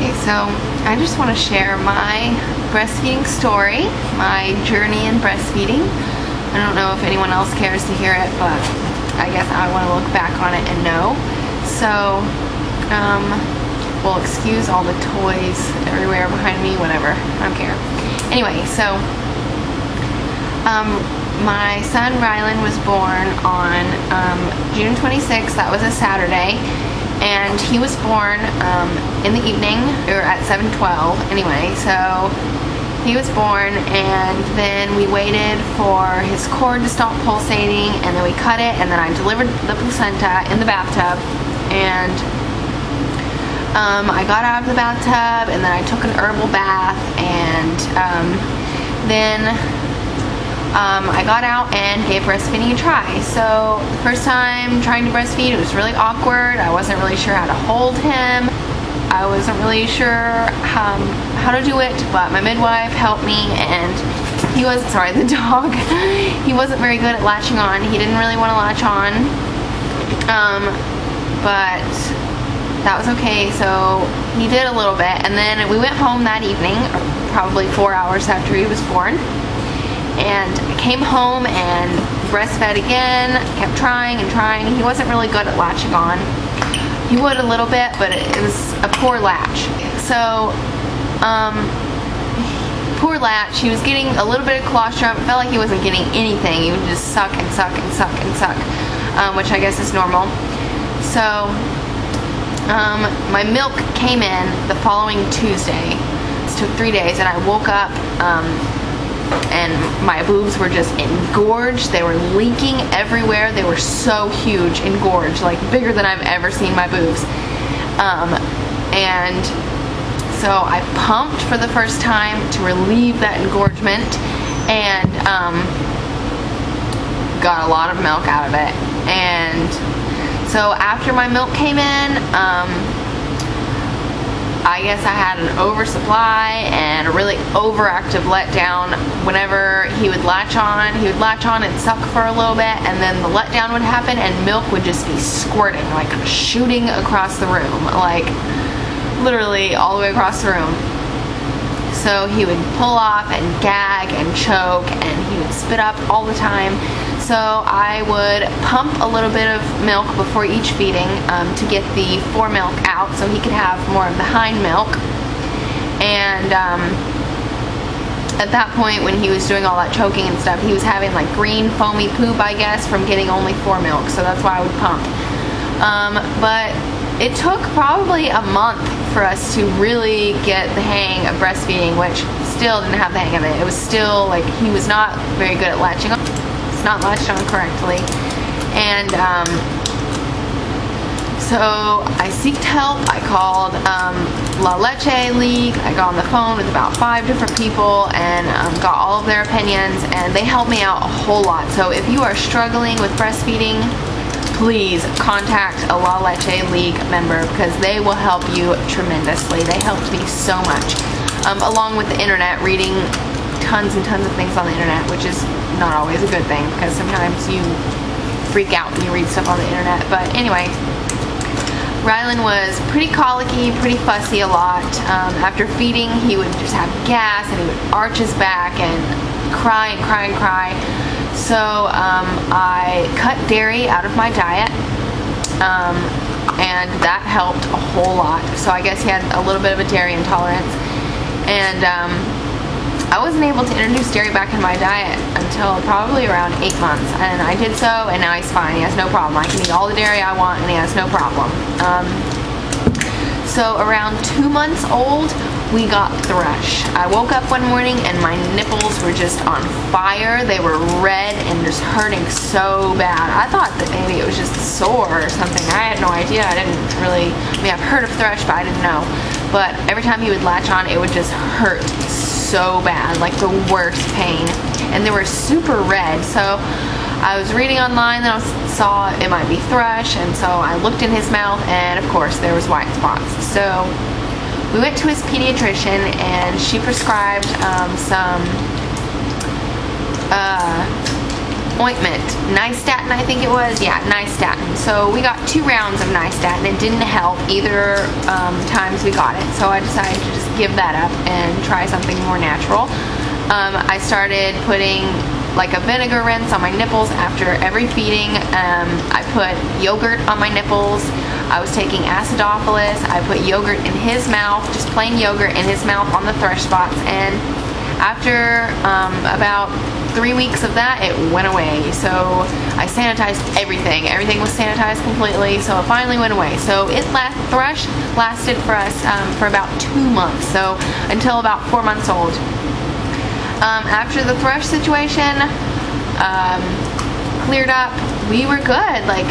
Okay, so I just want to share my breastfeeding story, my journey in breastfeeding. I don't know if anyone else cares to hear it, but I guess I want to look back on it and know. So, well, excuse all the toys everywhere behind me, whatever, I don't care. Anyway, so, my son Rylan was born on June 26th, that was a Saturday. And he was born in the evening, or at 7:12 anyway, so he was born, and then we waited for his cord to stop pulsating, and then we cut it, and then I delivered the placenta in the bathtub, and I got out of the bathtub, and then I took an herbal bath, and then I got out and gave breastfeeding a try. So the first time trying to breastfeed, it was really awkward. I wasn't really sure how to hold him. I wasn't really sure how to do it, but my midwife helped me, and he was, sorry, the dog, he wasn't very good at latching on. He didn't really want to latch on, but that was okay, so he did a little bit, and then we went home that evening, probably 4 hours after he was born. And I came home and breastfed again, kept trying and trying. He wasn't really good at latching on. He would a little bit, but it was a poor latch. So, poor latch. He was getting a little bit of colostrum. It felt like he wasn't getting anything. He would just suck and suck and suck and suck, which I guess is normal. So, my milk came in the following Tuesday. It took 3 days, and I woke up, and my boobs were just engorged. They were leaking everywhere. They were so huge, engorged, like bigger than I've ever seen my boobs. And so I pumped for the first time to relieve that engorgement, and got a lot of milk out of it. And so after my milk came in, I guess I had an oversupply and a really overactive letdown. Whenever he would latch on and suck for a little bit, and then the letdown would happen and milk would just be squirting, like shooting across the room, like literally all the way across the room. So he would pull off and gag and choke, and he would spit up all the time. So I would pump a little bit of milk before each feeding to get the foremilk out, so he could have more of the hind milk. And at that point, when he was doing all that choking and stuff, he was having like green foamy poop, I guess, from getting only foremilk. So that's why I would pump. But it took probably a month for us to really get the hang of breastfeeding, which still didn't have the hang of it. It was still like he was not very good at latching on. Not latched on correctly, and so I sought help. I called La Leche League. I got on the phone with about 5 different people and got all of their opinions, and they helped me out a whole lot. So if you are struggling with breastfeeding, please contact a La Leche League member, because they will help you tremendously. They helped me so much, along with the internet, reading tons and tons of things on the internet, which is not always a good thing, because sometimes you freak out when you read stuff on the internet. But anyway, Rylan was pretty colicky, pretty fussy a lot. After feeding, he would just have gas, and he would arch his back and cry and cry and cry. So I cut dairy out of my diet, and that helped a whole lot. So I guess he had a little bit of a dairy intolerance, and I wasn't able to introduce dairy back in my diet until probably around 8 months, and I did so, and now he's fine. He has no problem. I can eat all the dairy I want, and he has no problem. So around 2 months old, we got thrush. I woke up one morning and my nipples were just on fire. They were red and just hurting so bad. I thought that maybe it was just sore or something. I had no idea. I didn't really, I mean, I've heard of thrush, but I didn't know. But every time he would latch on, it would just hurt so bad, like the worst pain. And they were super red. So I was reading online, then I saw it might be thrush, and so I looked in his mouth, and of course there was white spots. So we went to his pediatrician, and she prescribed some ointment, nystatin I think it was, yeah, nystatin. So we got 2 rounds of nystatin. It didn't help either times we got it, so I decided to just give that up and try something more natural. I started putting like a vinegar rinse on my nipples after every feeding. I put yogurt on my nipples. I was taking acidophilus. I put yogurt in his mouth, just plain yogurt in his mouth on the thrush spots, and after about 3 weeks of that, it went away. So I sanitized everything. Everything was sanitized completely, so it finally went away. So thrush lasted for us for about 2 months, so until about 4 months old. After the thrush situation cleared up, we were good, like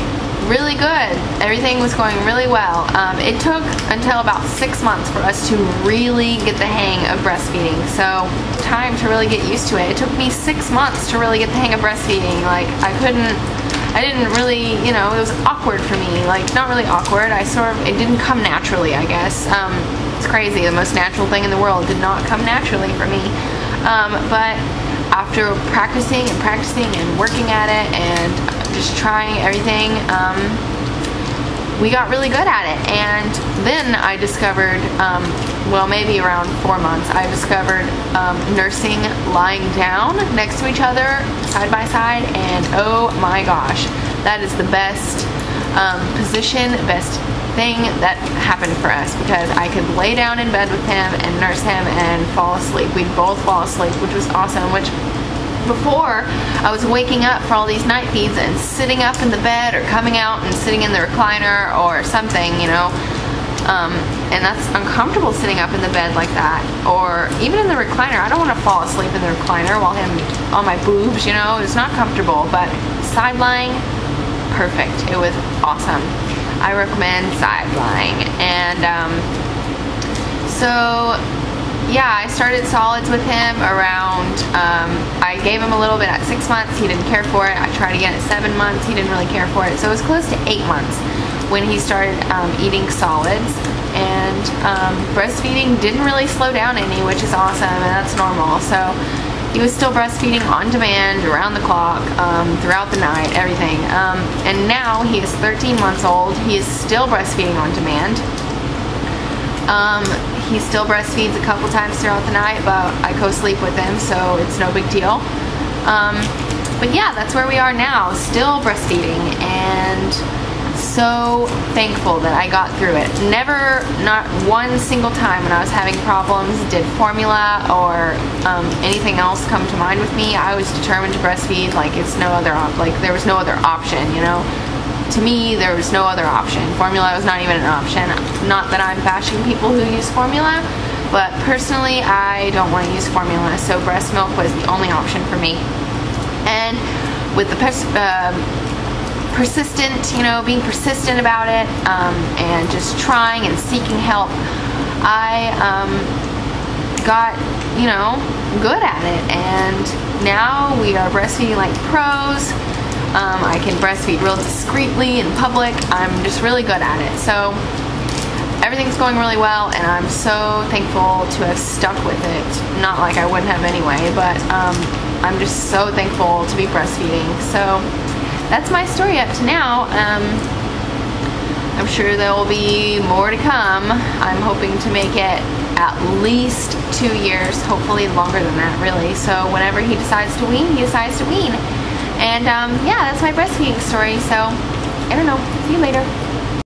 really good. Everything was going really well. It took until about 6 months for us to really get the hang of breastfeeding. So time to really get used to it. It took me 6 months to really get the hang of breastfeeding. Like I didn't really, you know, it was awkward for me. Like not really awkward. It didn't come naturally, I guess. It's crazy. The most natural thing in the world did not come naturally for me. But after practicing and working at it and just trying everything, we got really good at it. And then I discovered, well, maybe around 4 months, I discovered nursing lying down next to each other, side by side, and oh my gosh, that is the best position, best thing that happened for us, because I could lay down in bed with him and nurse him and fall asleep. We'd both fall asleep, which was awesome. Which before, I was waking up for all these night feeds and sitting up in the bed or coming out and sitting in the recliner or something, you know, and that's uncomfortable sitting up in the bed like that, or even in the recliner. I don't want to fall asleep in the recliner while him on my boobs, you know. It's not comfortable. But side lying, perfect. It was awesome. I recommend side lying. And so yeah, I started solids with him around, I gave him a little bit at 6 months. He didn't care for it. I tried again at 7 months. He didn't really care for it. So it was close to 8 months when he started eating solids. And breastfeeding didn't really slow down any, which is awesome, and that's normal. So he was still breastfeeding on demand, around the clock, throughout the night, everything. And now he is 13 months old. He is still breastfeeding on demand. He still breastfeeds a couple times throughout the night, but I co-sleep with him, so it's no big deal. But yeah, that's where we are now, still breastfeeding, and so thankful that I got through it. Never, not one single time when I was having problems, did formula or anything else come to mind with me. I was determined to breastfeed like it's no other, like there was no other option, you know. To me, there was no other option. Formula was not even an option. Not that I'm bashing people who use formula, but personally, I don't want to use formula, so breast milk was the only option for me. And with the persistent, you know, being persistent about it, and just trying and seeking help, I got, you know, good at it. And now we are breastfeeding like pros. I can breastfeed real discreetly in public. I'm just really good at it. So everything's going really well, and I'm so thankful to have stuck with it. Not like I wouldn't have anyway, but I'm just so thankful to be breastfeeding. So that's my story up to now. I'm sure there will be more to come. I'm hoping to make it at least 2 years, hopefully longer than that, really. So whenever he decides to wean, he decides to wean. And yeah, that's my breastfeeding story. So I don't know. See you later.